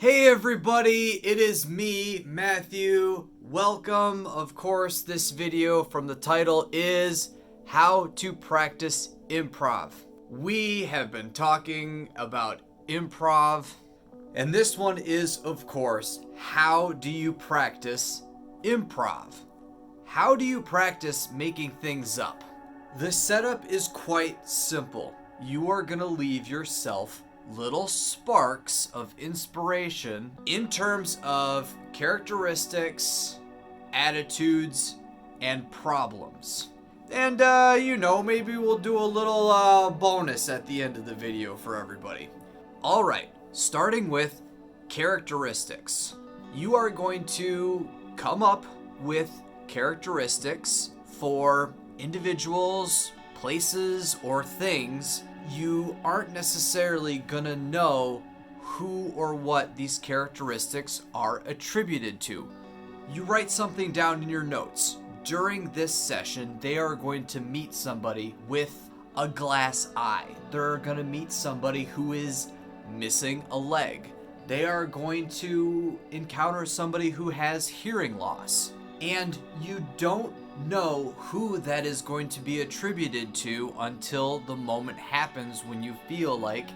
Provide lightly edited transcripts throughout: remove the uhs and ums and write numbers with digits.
Hey everybody, it is me, Matthew. Welcome. Of course, this video from the title is How to Practice Improv. We have been talking about improv, and this one is, of course, how do you practice improv? How do you practice making things up? The setup is quite simple. You are going to leave yourself little sparks of inspiration in terms of characteristics, attitudes, and problems. And, maybe we'll do a little bonus at the end of the video for everybody. Alright, starting with characteristics. You are going to come up with characteristics for individuals, places, or things. You aren't necessarily gonna know who or what these characteristics are attributed to. You write something down in your notes. During this session, they are going to meet somebody with a glass eye. They're gonna meet somebody who is missing a leg. They are going to encounter somebody who has hearing loss. And you don't know who that is going to be attributed to until the moment happens when you feel like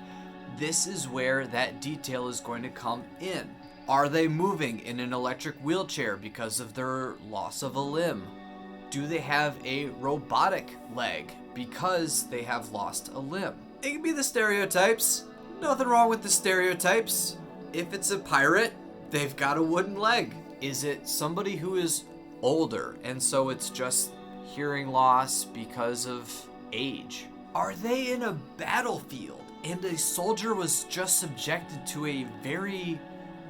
this is where that detail is going to come in. Are they moving in an electric wheelchair because of their loss of a limb? Do they have a robotic leg because they have lost a limb? It can be the stereotypes. Nothing wrong with the stereotypes. If it's a pirate, they've got a wooden leg. Is it somebody who is older, and so it's just hearing loss because of age? Are they in a battlefield and a soldier was just subjected to a very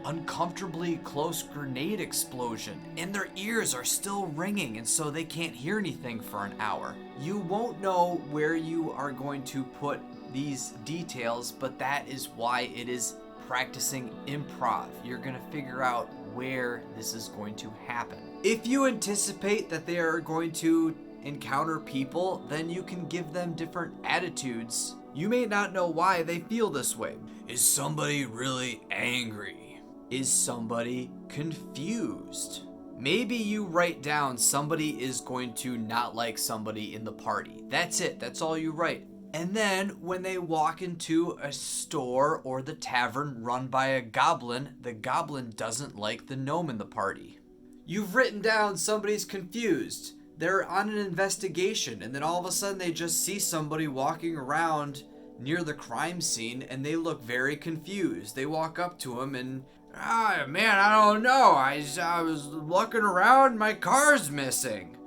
uncomfortably close grenade explosion and their ears are still ringing and so they can't hear anything for an hour? You won't know where you are going to put these details, but that is why it is practicing improv. You're going to figure out where this is going to happen. If you anticipate that they are going to encounter people, then you can give them different attitudes. You may not know why they feel this way. Is somebody really angry? Is somebody confused? Maybe you write down somebody is going to not like somebody in the party. That's it. That's all you write. And then when they walk into a store or the tavern run by a goblin, the goblin doesn't like the gnome in the party. You've written down somebody's confused. They're on an investigation, and then all of a sudden they just see somebody walking around near the crime scene and they look very confused. They walk up to him and, man, I don't know. I was looking around, my car's missing.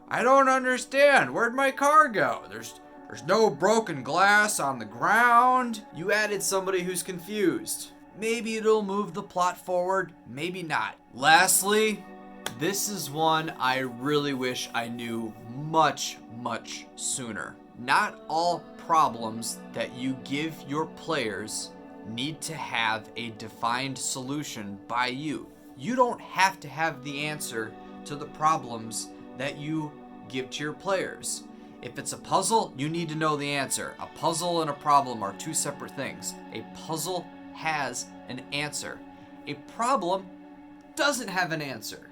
I don't understand. Where'd my car go? There's no broken glass on the ground. You added somebody who's confused. Maybe it'll move the plot forward, maybe not. Lastly, this is one I really wish I knew much, much sooner. Not all problems that you give your players need to have a defined solution by you. You don't have to have the answer to the problems that you give to your players. If it's a puzzle, you need to know the answer. A puzzle and a problem are two separate things. A puzzle has an answer. A problem doesn't have an answer.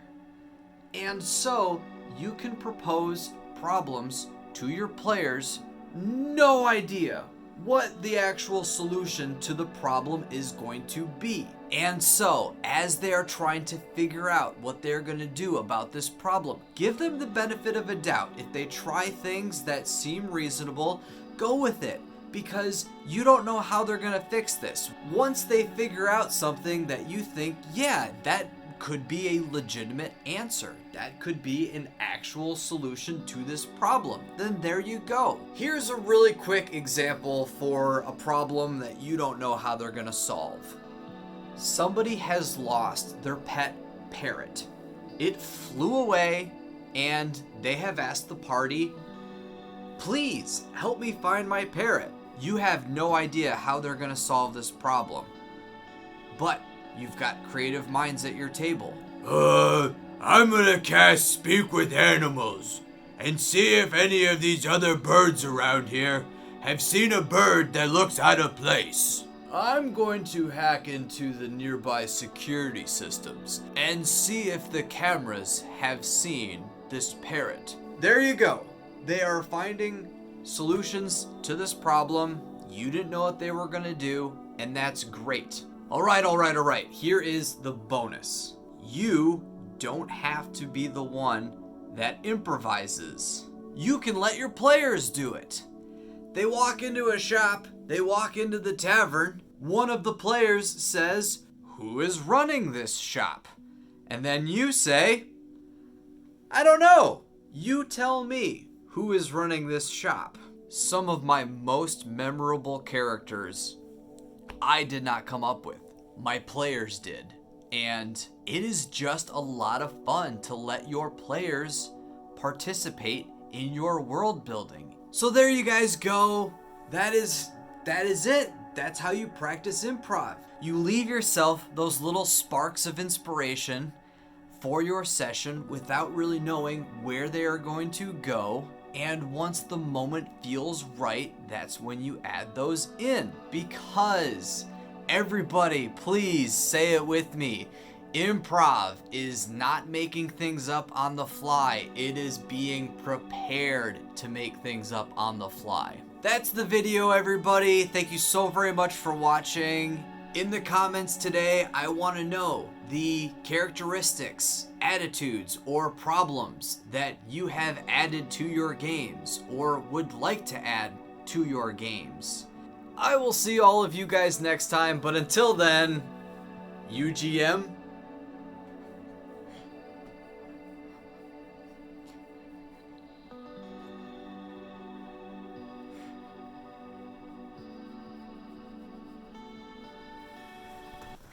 And so you can propose problems to your players, no idea what the actual solution to the problem is going to be. And so, as they're trying to figure out what they're going to do about this problem, give them the benefit of a doubt. If they try things that seem reasonable, go with it, because you don't know how they're going to fix this. Once they figure out something that you think, yeah, that could be a legitimate answer, that could be an actual solution to this problem, then there you go. Here's a really quick example for a problem that you don't know how they're going to solve. Somebody has lost their pet parrot. It flew away and they have asked the party, please help me find my parrot. You have no idea how they're going to solve this problem, but you've got creative minds at your table. I'm gonna cast Speak with Animals and see if any of these other birds around here have seen a bird that looks out of place. I'm going to hack into the nearby security systems and see if the cameras have seen this parrot. There you go. They are finding solutions to this problem. You didn't know what they were gonna do, and that's great. All right. Here is the bonus. You don't have to be the one that improvises. You can let your players do it. They walk into a shop, they walk into the tavern, one of the players says, "Who is running this shop?" And then you say, "I don't know. You tell me who is running this shop." Some of my most memorable characters I did not come up with. My players did. And it is just a lot of fun to let your players participate in your world building. So there you guys go. That is it. That's how you practice improv. You leave yourself those little sparks of inspiration for your session without really knowing where they are going to go. And once the moment feels right, that's when you add those in. Because everybody, please say it with me. Improv is not making things up on the fly. It is being prepared to make things up on the fly. That's the video, everybody. Thank you so very much for watching. In the comments today, I want to know the characteristics, attitudes, or problems that you have added to your games or would like to add to your games. I will see all of you guys next time, but until then, UGM